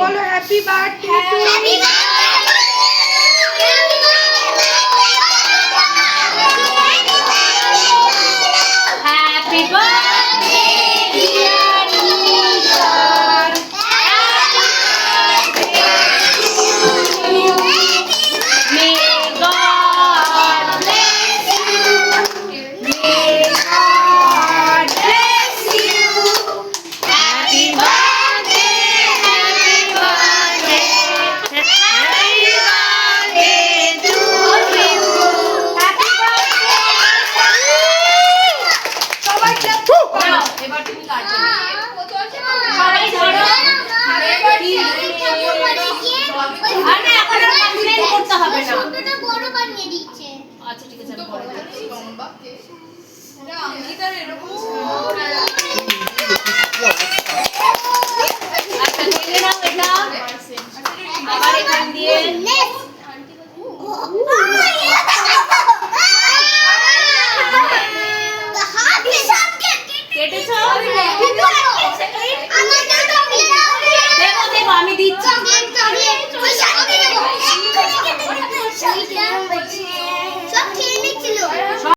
বলো happy birthday to you. Happy birthday, dear Nishan. Happy birthday to you. May God bless you. May God bless you. Happy birthday, happy birthday, happy birthday to you. Happy birthday. সবাই clap করো। এবার তুমি কাটো। সবাই ধরো। আরে এখন আর complain করতে হবে না। ছোটটা বড় বানিয়ে দিচ্ছে। আচ্ছা ঠিক আছে আমি পরে দিচ্ছি। এটা অঙ্কিতার এরকম আচ্ছা ঢেলে নাও এটা। আবার এখান দিয়ে